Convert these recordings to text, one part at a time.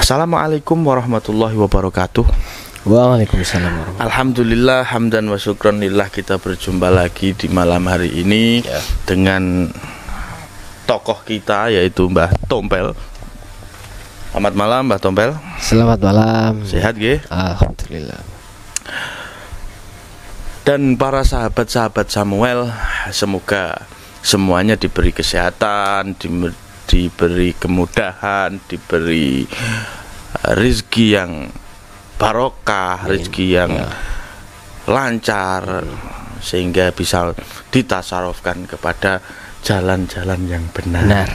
Assalamualaikum warahmatullahi wabarakatuh. Waalaikumsalam warahmatullahi. Alhamdulillah hamdan wa syukran lillah, kita berjumpa lagi di malam hari ini dengan tokoh kita yaitu Mbah Tompel. Selamat malam Mbah Tompel. Selamat malam. Sehat nggih? Alhamdulillah. Dan para sahabat-sahabat Samuel, semoga semuanya diberi kesehatan, diberi kemudahan, diberi rezeki yang barokah, rezeki yang lancar, sehingga bisa ditasarufkan kepada jalan-jalan yang benar.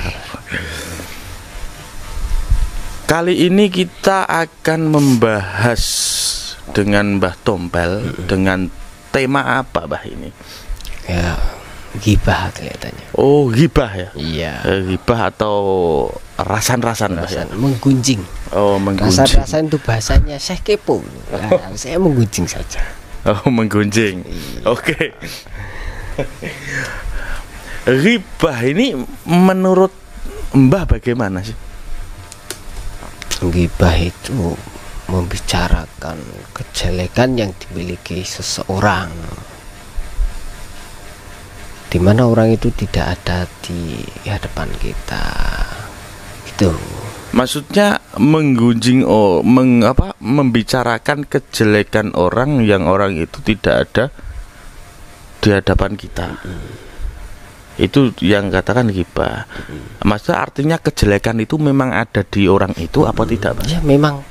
Kali ini kita akan membahas dengan Mbah Tompel dengan tema apa Mbah ini? Ya, ghibah kelihatannya. Oh, ghibah ya? Iya. Ghibah atau rasan-rasan Mbah ya? Menggunjing. Oh, menggunjing. Rasan-rasan itu bahasanya saya kepo. Nah, saya menggunjing saja. Oh, menggunjing. Oke. Ghibah ini menurut Mbah bagaimana sih? Ghibah itu membicarakan kejelekan yang dimiliki seseorang, di mana orang itu tidak ada di hadapan kita. Gitu. Maksudnya menggunjing, membicarakan kejelekan orang yang orang itu tidak ada di hadapan kita. Itu yang katakan ghibah. Maksudnya artinya kejelekan itu memang ada di orang itu apa tidak, Pak? Ya, memang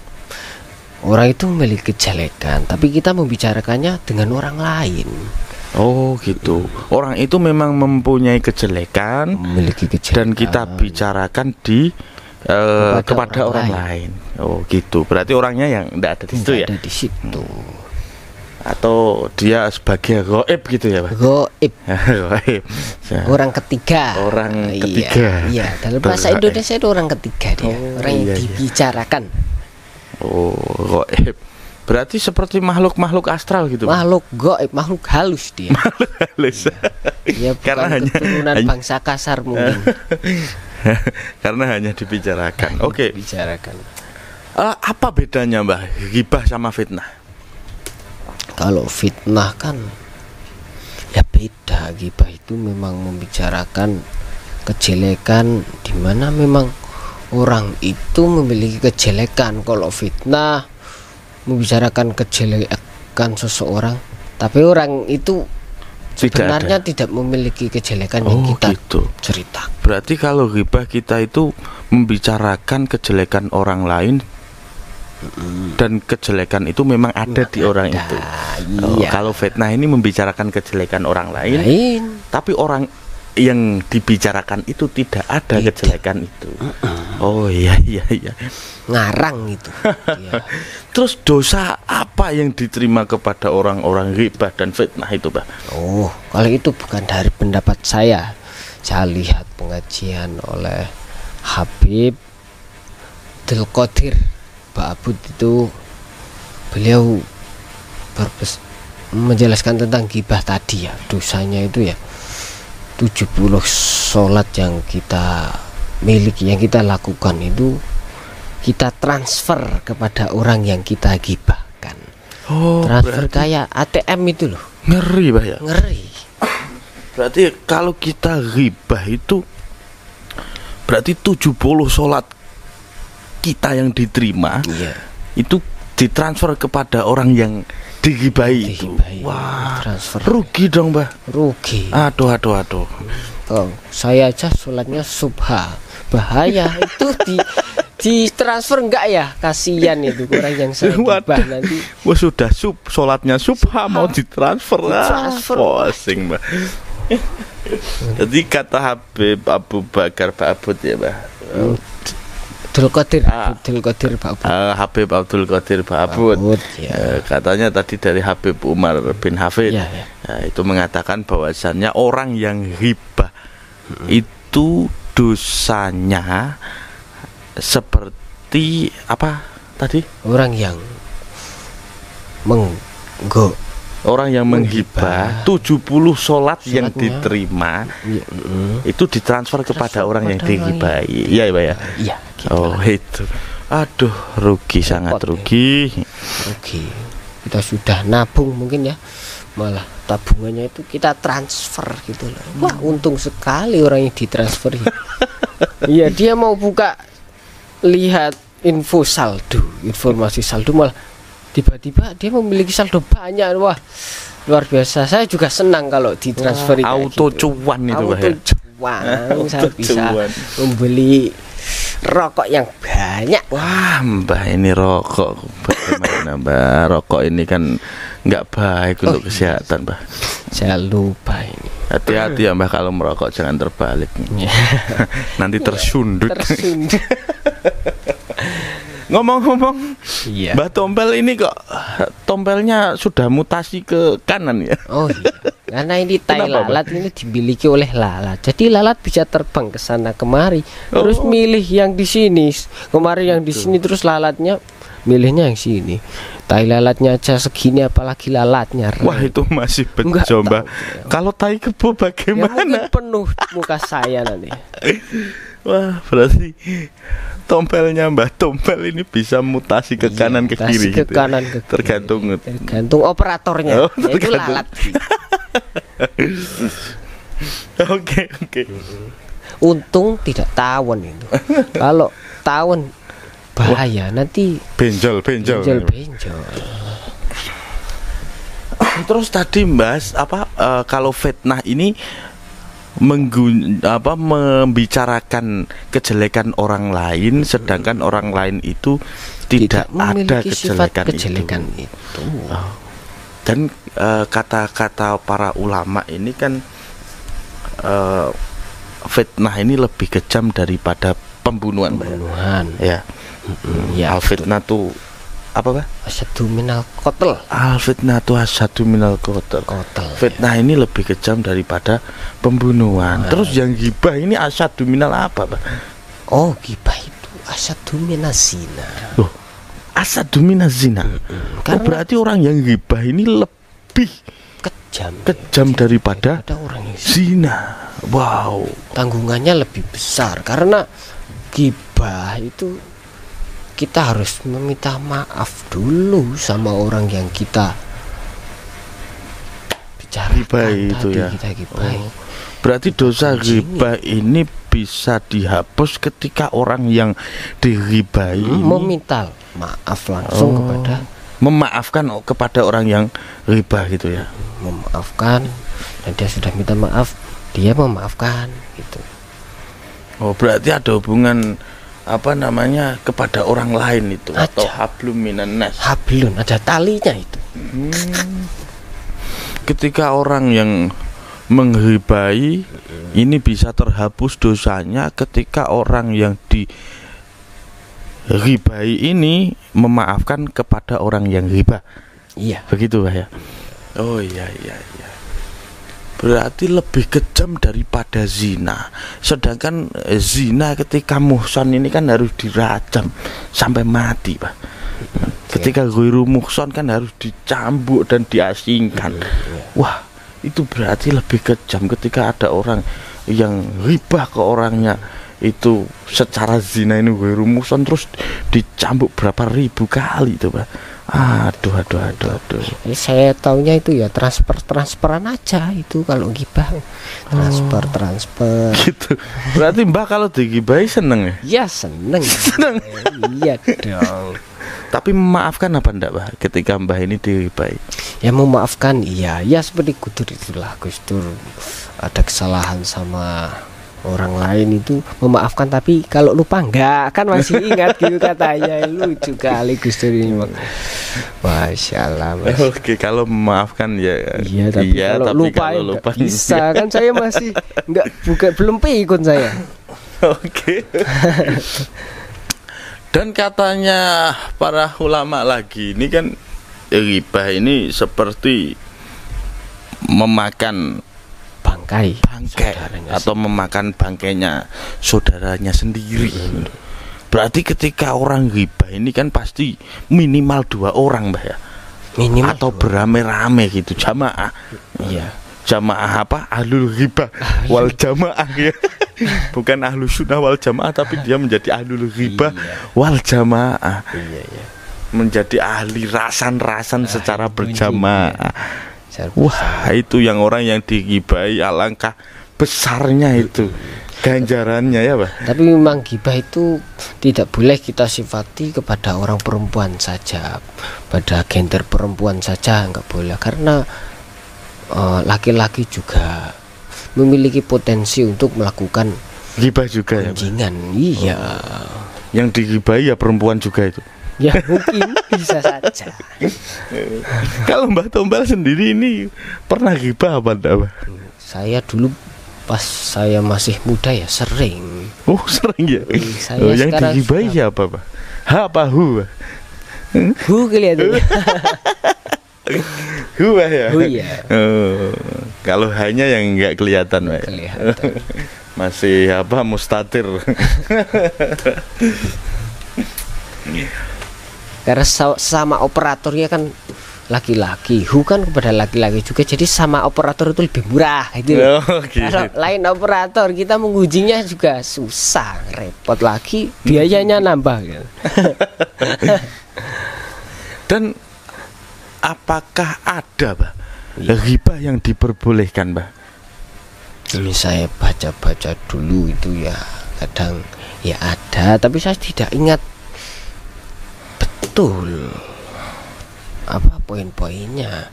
orang itu memiliki kejelekan, tapi kita membicarakannya dengan orang lain. Oh gitu. Orang itu memang mempunyai kejelekan, memiliki kejelekan, dan kita bicarakan di kepada orang lain. Oh gitu. Berarti orangnya yang tidak ada di situ ya? Ada di situ. Atau dia sebagai gaib gitu ya, Pak? Gaib. Gaib. Orang ketiga. Orang ketiga. Iya, dalam bahasa Indonesia itu orang ketiga dia. Orang yang dibicarakan. Oh, gaib. Berarti seperti makhluk-makhluk astral gitu. Makhluk gaib, makhluk halus dia. Makhluk halus. Ya, bukan karena keturunan bangsa kasar mungkin. Karena hanya dibicarakan. Oke. Dibicarakan. Apa bedanya, Mbah, ghibah sama fitnah? Kalau fitnah kan ya beda. Ghibah itu memang membicarakan kejelekan, di mana memang orang itu memiliki kejelekan. Kalau fitnah membicarakan kejelekan seseorang, tapi orang itu sebenarnya tidak memiliki kejelekan yang kita cerita. Berarti kalau ghibah kita itu membicarakan kejelekan orang lain, dan kejelekan itu memang ada di orang itu. Iya. Kalau fitnah ini membicarakan kejelekan orang lain, tapi orang yang dibicarakan itu tidak ada kejelekan itu. Oh iya. Ngarang itu. Iya. Terus dosa apa yang diterima kepada orang-orang ghibah dan fitnah itu, Pak? Oh, kalau itu bukan dari pendapat saya. Saya lihat pengajian oleh Habib Abdul Qadir Pak Abud itu, beliau menjelaskan tentang ghibah tadi ya. Dosanya itu ya 70 sholat yang kita miliki, yang kita lakukan itu kita transfer kepada orang yang kita ghibahkan. Oh, transfer kayak ATM itu loh. Ngeri, Pak ya? Ngeri. Berarti kalau kita ghibah itu berarti 70 sholat kita yang diterima, itu ditransfer kepada orang yang dighibahi itu. Wah, transfer. Rugi dong, Mbah. Rugi. Aduh. Oh, saya aja sholatnya subha. Bahaya itu di transfer enggak ya? Kasihan itu orang yang saya ghibah nanti. Wah, sudah sholatnya subha mau ditransfer. Pusing, Mbah. Jadi kata Habib Abu Bakar Pak Abud ya, Mbah. Abdul Qadir Pak Abud. Habib Abdul Qadir Pak Abud. Katanya tadi dari Habib Umar bin Hafid. Itu mengatakan bahwasannya orang yang ghibah itu dosanya seperti apa tadi? Orang yang orang yang menghibah 70 sholat yang diterima itu ditransfer kepada orang yang dihibahi. Iya Pak ya? Iya gitu. Oh itu. Aduh, rugi, sangat rugi. Rugi. Kita sudah nabung mungkin ya, malah tabungannya itu kita transfer gitu loh. Wah, untung sekali orang yang ditransfer. Iya, dia mau buka, lihat info saldo, informasi saldo, malah tiba-tiba dia memiliki saldo banyak. Wah, luar biasa. Saya juga senang kalau ditransfer. Auto gitu. Cuan itu, auto cuan. Saya bisa membeli rokok yang banyak. Wah, Mbah, ini rokok bagaimana, Mbah? Rokok ini kan nggak baik untuk kesehatan, Mbah. Saya lupa ini. Hati-hati ya, Mbah, kalau merokok jangan terbalik. Nanti tersundut. Ngomong-ngomong, iya. Mbah Tompel ini kok tompelnya sudah mutasi ke kanan ya? Oh iya, karena ini tai lalat ini dimiliki oleh lalat. Jadi lalat bisa terbang ke sana kemari, terus milih yang di sini, kemarin yang di sini, terus lalatnya milihnya yang sini. Tai lalatnya aja segini, apalagi lalatnya. Wah, itu masih bejo, Mbah. Kalau tai kebo bagaimana? Ya, mungkin penuh muka saya nanti. Wah, berarti tompelnya Mbah Tompel ini bisa mutasi ke kanan ke kiri ke gitu. Kanan ke kiri. Tergantung operatornya. Itu lalat. Oke. Untung tidak tawon itu. Kalau tawon bahaya, nanti benjol. Terus tadi Mbak, kalau fitnah ini membicarakan kejelekan orang lain, sedangkan orang lain itu tidak ada kejelekan itu. Dan kata-kata para ulama ini kan fitnah ini lebih kejam daripada pembunuhan. Ya. Ya, al-fitnah tuh apa, Pak? Asyadu minal qatl. Al-fitnah tuh asyadu minal qatl. Fitnah ini lebih kejam daripada pembunuhan. Terus yang ghibah ini asyadu minal apa, Pak? Oh, ghibah itu asyadu minaz zina. Oh, asyadu minaz zina. Berarti orang yang ghibah ini lebih kejam daripada orang yang zina. Wow, tanggungannya lebih besar karena ghibah itu kita harus meminta maaf dulu sama orang yang kita bicarakan itu ya. Kita gibai. Berarti dosa ghibah ini bisa dihapus ketika orang yang dighibai meminta maaf langsung memaafkan kepada orang yang ghibah gitu ya. Memaafkan, dan dia sudah minta maaf, dia memaafkan gitu. Oh, berarti ada hubungan kepada orang lain itu atau hablum minan nas. Hablun, ada talinya itu. Ketika orang yang menghibai ini bisa terhapus dosanya ketika orang yang dihibai ini memaafkan kepada orang yang ghibah. Iya. Begitu, Pak ya. Oh iya. Berarti lebih kejam daripada zina. Sedangkan zina ketika muhsan ini kan harus dirajam sampai mati, Pak. Ketika ghairu muhsan kan harus dicambuk dan diasingkan. Wah, itu berarti lebih kejam ketika ada orang yang ghibah ke orangnya itu secara zina ini ghairu muhsan terus dicambuk berapa ribu kali itu, Pak. Aduh. Saya taunya itu ya transferan aja itu kalau gibah. Transfer. Gitu. Berarti Mbah kalau digibahi seneng ya? Ya seneng. Iya dong. Tapi memaafkan apa enggak, Mbah, ketika Mbah ini digibahi? Ya memaafkan, iya. Ya seperti Gus Dur itulah. Gus Dur ada kesalahan sama orang lain itu memaafkan, tapi kalau lupa enggak, kan masih ingat gitu katanya. Lucu kali Gus Dur ini. Masya Allah, Mas. Oke, kalau memaafkan ya. Iya, tapi kalau lupa bisa kan saya masih belum pikun saya. Oke. Dan katanya para ulama lagi ini kan ghibah ini seperti memakan bangkai atau memakan bangkainya saudaranya sendiri. Berarti ketika orang ghibah ini kan pasti minimal 2 orang, Mbak ya. Minimal atau beramai-ramai gitu, jamaah. Iya. jamaah apa? Ahlul ghibah wal jamaah ya. Bukan ahlus sunnah wal jamaah, tapi dia menjadi ahlul ghibah wal jamaah. Iya. Menjadi ahli rasan-rasan secara berjamaah. Wah, itu yang orang yang digibahi, alangkah besarnya itu ganjarannya ya, Pak. Tapi memang gibah itu tidak boleh kita sifati kepada orang perempuan saja, pada gender perempuan saja nggak boleh, karena laki-laki juga memiliki potensi untuk melakukan gibah juga ya, gunjingan. Iya. Yang digibahi ya perempuan juga itu. Ya mungkin bisa saja. Kalau Mbah Tombal sendiri ini pernah gibah apa enggak, Pak? Saya dulu pas saya masih muda ya sering. Oh, sering ya. Yang digibahi siapa, Pak? Ha apa hu? Hu kelihatan. Hu ya. Hu ya. Kalau hanya yang enggak kelihatan, Pak. Kelihatan. Masih apa mustatir. Karena sama operatornya kan laki-laki, Hu kan kepada laki-laki juga, jadi sama operator itu lebih murah gitu. Gitu. Kalau lain operator kita mengujinya juga susah, repot lagi, biayanya nambah gitu. Dan apakah ada, Pak, ghibah yang diperbolehkan, Pak? Ini saya baca-baca dulu itu ya, kadang ya ada, tapi saya tidak ingat betul apa poin-poinnya.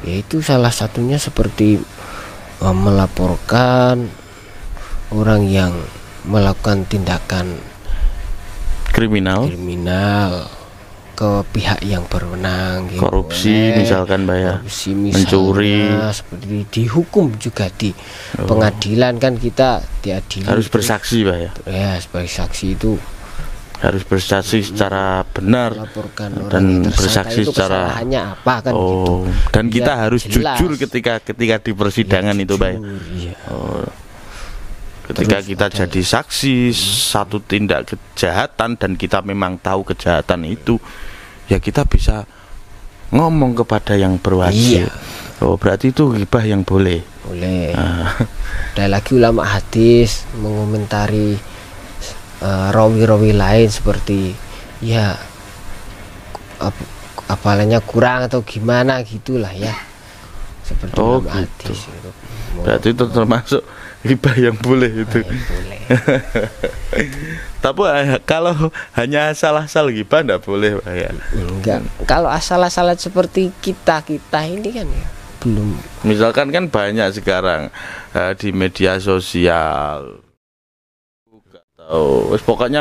Yaitu salah satunya seperti melaporkan orang yang melakukan tindakan kriminal ke pihak yang berwenang gitu. Korupsi misalkan, Mbak ya. Korupsi misalnya, mencuri, seperti dihukum juga di pengadilan kan, kita diadili harus bersaksi, Pak ya. Ya, sebagai saksi itu harus bersaksi secara benar dan bersaksi secara apa kan gitu. Dan kita ya, harus jelas. jujur ketika di persidangan ya, itu, Pak. Ya. Ketika kita jadi saksi satu tindak kejahatan dan kita memang tahu kejahatan itu, ya kita bisa ngomong kepada yang berwajib. Oh, berarti itu ghibah yang boleh. Boleh. Ada lagi ulama hadis mengomentari rawi-rawi lain seperti ya apalanya kurang atau gimana gitulah ya, seperti gitu. hadis itu. Berarti itu termasuk ghibah yang boleh itu. Boleh. Tapi kalau hanya asal-asal ghibah enggak boleh, Pak ya. Enggak. Kalau asal-asalan seperti kita ini kan ya belum. Misalkan kan banyak sekarang di media sosial. Pokoknya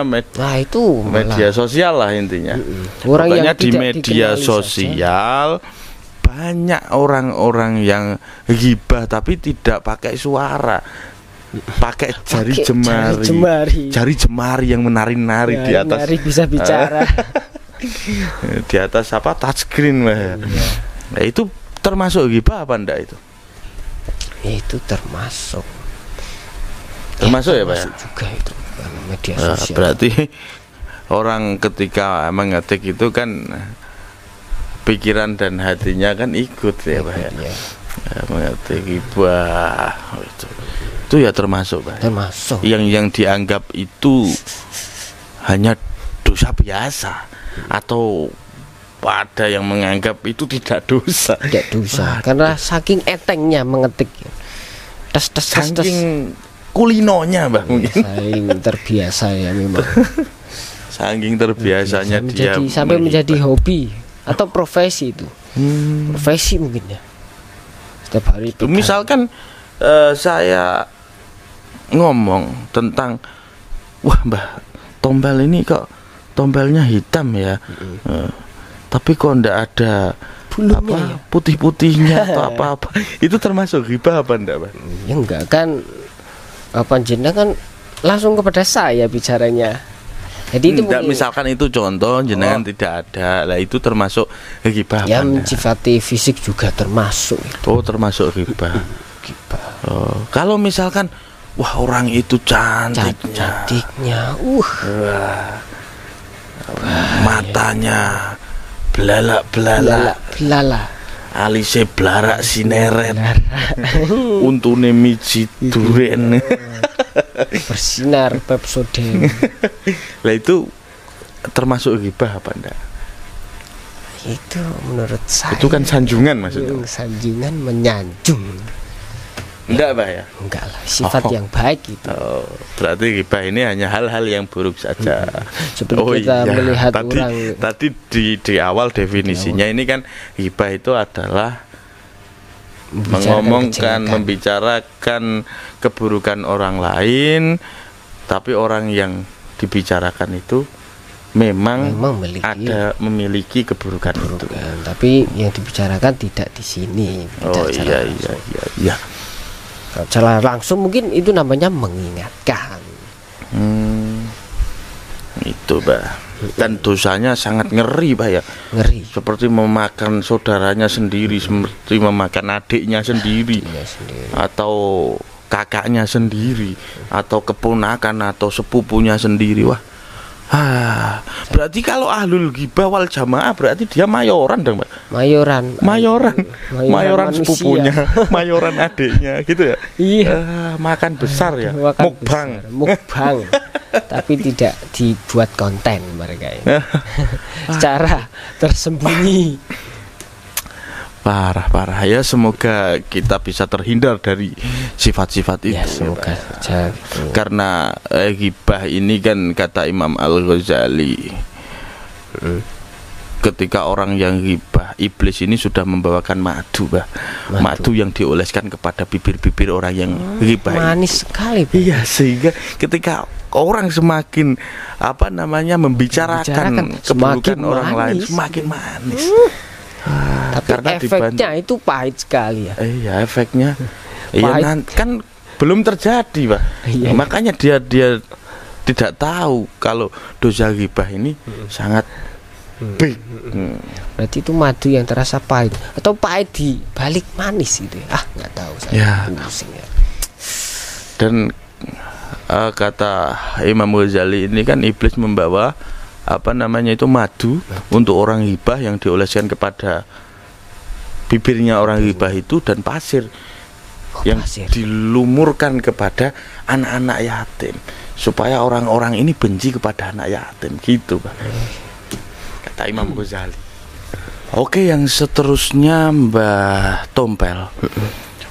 itu media sosial lah intinya. Orang pokoknya yang di media sosial saja. Banyak orang-orang yang ghibah tapi tidak pakai suara, pakai jari jemari yang menari-nari di atas. Bisa bicara. Di atas apa touchscreen, nah, itu termasuk ghibah apa enggak itu? Itu termasuk ya, Pak ya? Juga itu media sosial. Berarti orang ketika mengetik itu kan pikiran dan hatinya kan ikut ya, Pak ya. Mengetik ghibah itu ya termasuk, Pak. Termasuk. Yang dianggap itu hanya dosa biasa atau ada yang menganggap itu tidak dosa. Tidak dosa. Karena saking entengnya mengetik. Saking kulinonya, Mbak, mungkin. Saking terbiasa ya memang. Saking terbiasanya dia sampai menjadi hobi atau profesi itu. Profesi mungkin ya. Setiap hari itu. Misalkan saya ngomong tentang wah, Mbah Tombal ini kok tombalnya hitam ya. Tapi kok ndak ada bulungnya, putih-putihnya atau apa-apa. Itu termasuk ghibah apa enggak, Pak? Ya enggak kan. Apa jenengan kan langsung kepada saya bicaranya. Jadi itu misalkan itu contoh jenengan tidak ada, lah itu termasuk ghibah. Ya mencifati fisik juga termasuk. Oh, termasuk ghibah. Ghibah. Oh, kalau misalkan wah orang itu cantiknya, matanya belalak, alise blarak sineret, untune miji duren, bersinar Pepsodent. Lah itu termasuk ghibah apa enggak? Itu menurut saya Itu kan sanjungan maksudnya. sanjungan menyanjung. Enggak Pak ya? Enggak lah, sifat yang baik itu. Oh, berarti ghibah ini hanya hal-hal yang buruk saja. Seperti kita melihat orang tadi di awal definisinya ini kan ghibah itu adalah membicarakan keburukan orang lain, tapi orang yang dibicarakan itu memang memiliki keburukan itu. Tapi yang dibicarakan tidak di sini. Oh iya. Secara langsung mungkin itu namanya mengingatkan. Itu Pak. Dan dosanya sangat ngeri Pak ya. Ngeri. Seperti memakan saudaranya sendiri, seperti memakan adiknya sendiri, atau kakaknya sendiri, atau keponakan atau sepupunya sendiri. Wah. Berarti kalau ahlul ghibah wal jamaah berarti dia mayoran dong, Pak. Mayoran sepupunya, mayoran adiknya gitu ya. Iya. Makan besar ya. Mukbang. Tapi tidak dibuat konten mereka ini. Secara tersembunyi. Parah ya, semoga kita bisa terhindar dari sifat-sifat itu. Semoga saja. Karena ghibah ini kan kata Imam Al-Ghazali, ketika orang yang ghibah, iblis ini sudah membawakan madu, Bah. Madu yang dioleskan kepada bibir-bibir orang yang ghibah. Manis sekali, Bah. Iya, sehingga ketika orang semakin membicarakan keburukan orang lain, semakin manis. Tapi karena efeknya itu pahit sekali ya. Iya, efeknya. Iya, kan belum terjadi, Pak. Iya. Makanya dia tidak tahu kalau dosa ghibah ini sangat big. Berarti itu madu yang terasa pahit atau pahit di balik manis itu ya. Nggak tahu saya. Pusing ya. Dan kata Imam Ghazali ini kan iblis membawa itu madu untuk orang ghibah yang dioleskan kepada bibirnya orang ghibah itu, dan pasir yang dilumurkan kepada anak-anak yatim supaya orang-orang ini benci kepada anak yatim gitu, Pak. Kata Imam Ghazali. Oke, yang seterusnya Mbah Tompel,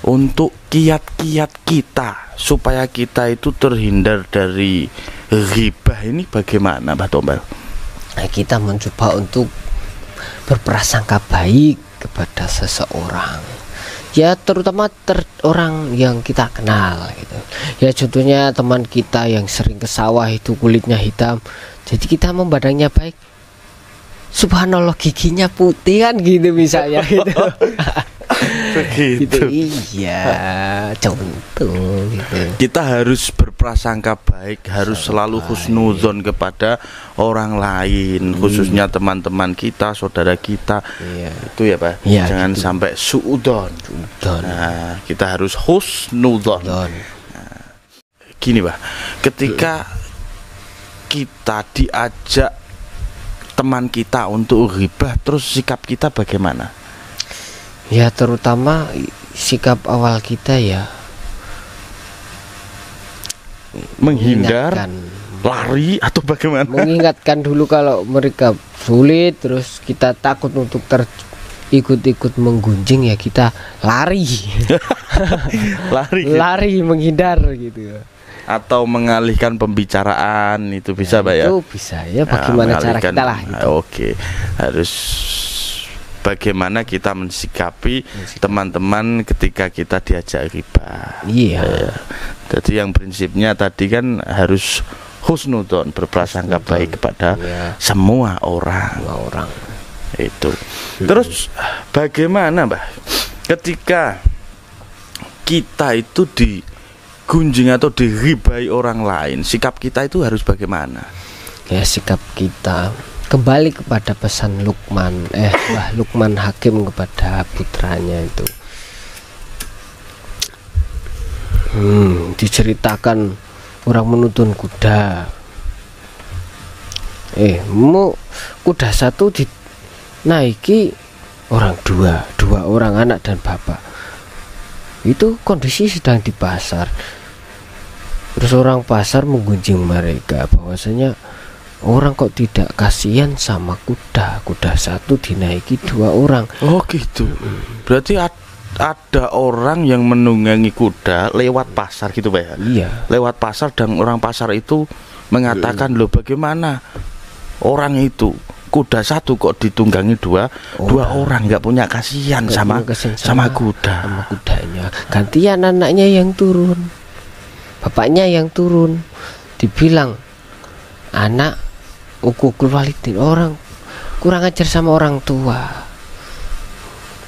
untuk kiat-kiat kita supaya kita itu terhindar dari ghibah ini bagaimana, Mbah Tompel? Kita mencoba untuk berprasangka baik kepada seseorang, ya terutama orang yang kita kenal gitu. Ya contohnya teman kita yang sering ke sawah itu kulitnya hitam, jadi kita memandangnya baik. Subhanallah giginya putih kan gitu misalnya gitu. Begitu. Iya, contoh gitu. Kita harus berprasangka baik, harus selalu husnuzon kepada orang lain, khususnya teman-teman kita, saudara kita. Itu ya, Pak. Jangan sampai suudzon. Nah, kita harus husnuzon. Gini, Pak. Ketika kita diajak teman kita untuk ghibah, terus sikap kita bagaimana? Ya terutama sikap awal kita ya menghindar, lari atau bagaimana? Mengingatkan dulu kalau mereka sulit, terus kita takut untuk ikut-ikut menggunjing, ya kita lari. lari menghindar gitu. Atau mengalihkan pembicaraan, itu bisa, Pak ya? Itu bisa ya, bagaimana cara kita lah gitu. Oke, harus bagaimana kita mensikapi teman-teman ketika kita diajak ghibah. Iya. Jadi yang prinsipnya tadi kan harus husnudon, berprasangka baik kepada semua orang. Itu. Terus bagaimana, Mbah, ketika kita itu digunjing atau dighibahi orang lain, sikap kita itu harus bagaimana? Ya sikap kita kembali kepada pesan Luqman Hakim kepada putranya itu. Diceritakan orang menuntun kuda. Kuda satu dinaiki orang dua orang anak dan bapak. Itu kondisi sedang di pasar. Terus orang pasar menggunjing mereka bahwasanya orang kok tidak kasihan sama kuda satu dinaiki 2 orang. Oh gitu. Berarti ada orang yang menunggangi kuda lewat pasar gitu Pak ya? Iya. Lewat pasar dan orang pasar itu mengatakan loh bagaimana orang itu kuda satu kok ditunggangi dua orang nggak punya kasihan sama kudanya. Gantian anaknya yang turun, bapaknya yang turun, dibilang anak ukukul walidin, orang kurang ajar sama orang tua.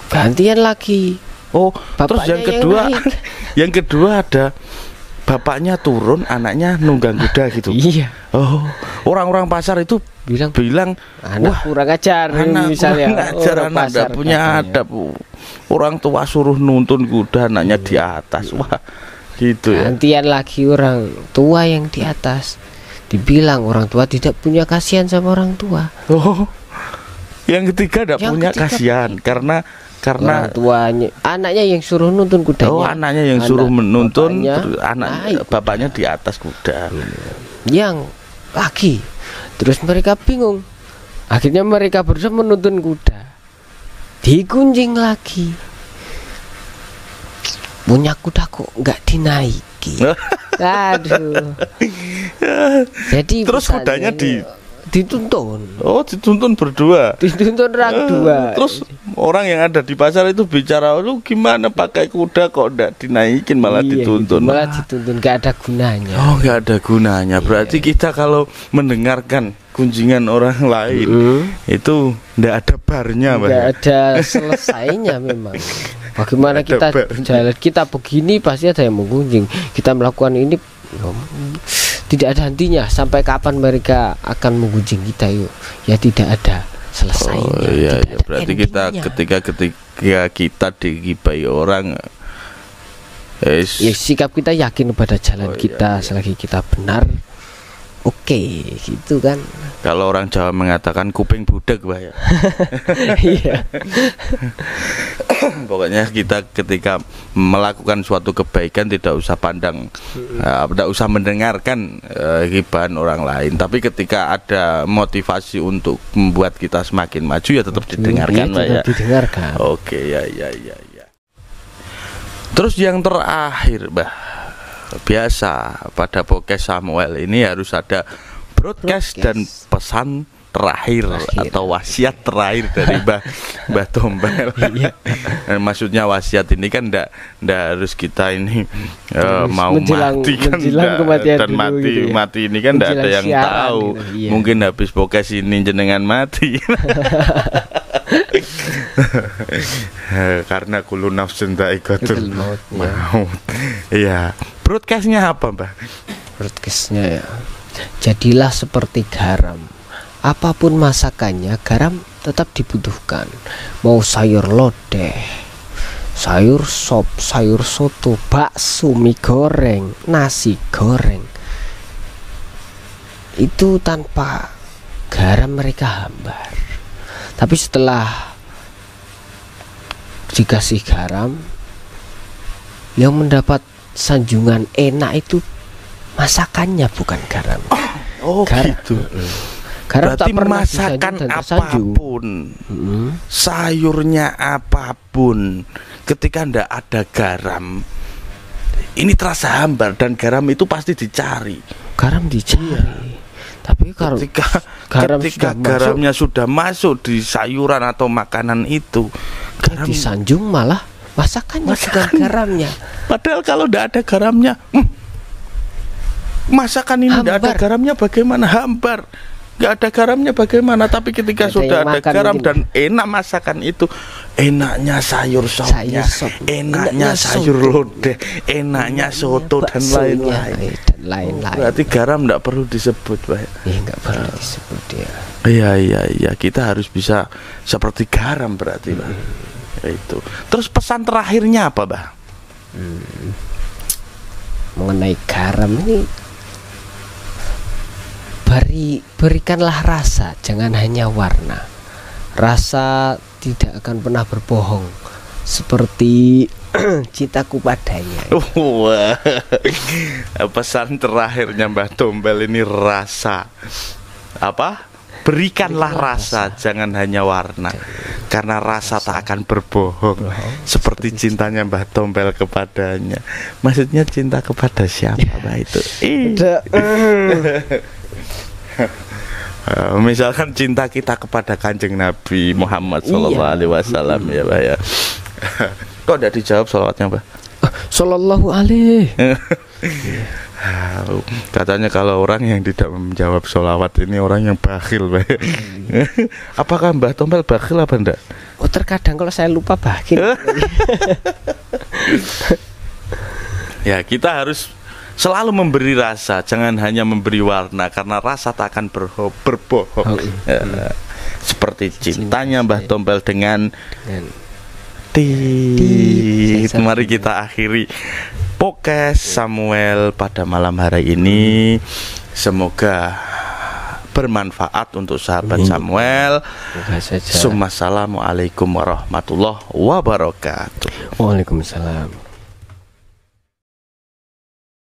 Gantian lagi. Oh, terus yang kedua yang kedua ada bapaknya turun, anaknya nunggang kuda gitu. Iya. Oh, orang-orang pasar itu bilang anak kurang ajar, anak misalnya kurang ajar, anak tidak punya adab. Orang tua suruh nuntun kuda, anaknya di atas. Wah, gitu ya. Gantian lagi orang tua yang di atas, dibilang orang tua tidak punya kasihan sama orang tua. Oh, yang ketiga tidak punya kasihan karena orang tuanya, anaknya yang suruh nuntun kudanya. Oh, anaknya yang suruh menuntun, bapaknya di atas kuda. Yang lagi, terus mereka bingung. Akhirnya mereka berusaha menuntun kuda, digunjing lagi. Punya kuda kok nggak dinaiki. Aduh. Jadi terus kudanya dituntun. Oh, dituntun berdua. Dituntun orang dua. Terus orang yang ada di pasar itu bicara, lu gimana pakai kuda kok enggak dinaikin malah dituntun. Malah dituntun, gak ada gunanya. Oh, gak ada gunanya. Berarti kita kalau mendengarkan kunjingan orang lain itu ndak ada barnya, Pak. Nggak ada selesainya memang. Bagaimana kita berjalan, kita begini pasti ada yang menggunjing. Kita melakukan ini tidak ada hentinya. Sampai kapan mereka akan menggunjing kita yuk? Ya tidak ada selesainya. Oh iya, iya. Berarti kita ketika kita digibai orang, ya, sikap kita yakin pada jalan kita. Selagi kita benar, oke, gitu kan. Kalau orang Jawa mengatakan kuping budak, Pak ya. Iya. Pokoknya kita ketika melakukan suatu kebaikan tidak usah pandang, tidak usah mendengarkan gibahan orang lain. Tapi ketika ada motivasi untuk membuat kita semakin maju ya tetap didengarkan, Pak ya. Didengarkan. Oke, ya. Terus yang terakhir, Mbah, biasa pada podcast Samuel ini harus ada broadcast dan pesan terakhir atau wasiat terakhir dari Mbah Tombel. Maksudnya wasiat ini kan ndak harus kita ini mau mati kan, dan mati ini kan ndak ada yang tahu. Gitu, iya. Mungkin habis podcast ini jenengan mati. Karena kullu nafsin dha'iqatul maut. Iya. Broadcastnya apa, Mbak? Broadcastnya ya, jadilah seperti garam. Apapun masakannya, garam tetap dibutuhkan. Mau sayur lodeh, sayur sop, sayur soto, bakso, mie goreng, nasi goreng, itu tanpa garam mereka hambar. Tapi setelah dikasih garam, yang mendapat sanjungan enak itu masakannya, bukan garam. Oh, garam. Gitu. Garam berarti masakan apapun, sayurnya apapun, ketika ndak ada garam, ini terasa hambar, dan garam itu pasti dicari. Garam dicari. Tapi kalau ketika garamnya sudah masuk di sayuran atau makanan itu, garam disanjung malah masakannya bukan garamnya. Padahal kalau tidak ada garamnya, masakan ini tidak ada garamnya bagaimana? Hambar. Gak ada garamnya bagaimana? Tapi ketika sudah ada garam dan enak masakan itu, enaknya sayur sopnya, enaknya sayur lodeh, enaknya soto dan lain-lain. Berarti garam tidak perlu disebut, Pak. Iya, nggak perlu disebut ya. Iya. Kita harus bisa seperti garam berarti, Pak. Itu. Terus pesan terakhirnya apa, Pak? Mengenai garam ini, berikanlah rasa, jangan hanya warna. Rasa tidak akan pernah berbohong seperti cintaku padanya. Wah, pesan terakhirnya Mbah Tombel ini rasa apa? Berikanlah rasa, jangan hanya warna, karena rasa tak akan berbohong. Seperti cintanya Mbah Tombel kepadanya. Maksudnya cinta kepada siapa Mbah itu? Misalkan cinta kita kepada Kanjeng Nabi Muhammad SAW ya Mbah ya. Kok tidak dijawab sholawatnya Mbah? Sallallahu alaihi. Katanya kalau orang yang tidak menjawab sholawat ini orang yang bakhil Mbah. Apakah Mbah Tombel bakhil apa enggak? Oh, terkadang kalau saya lupa bakhil. Ya, kita harus selalu memberi rasa, jangan hanya memberi warna, karena rasa tak akan berbohong. Ya, seperti cintanya Mbah Tombel dengan Mari kita akhiri podcast Samuel pada malam hari ini. Semoga bermanfaat untuk sahabat Samuel. Assalamualaikum warahmatullahi wabarakatuh. Waalaikumsalam.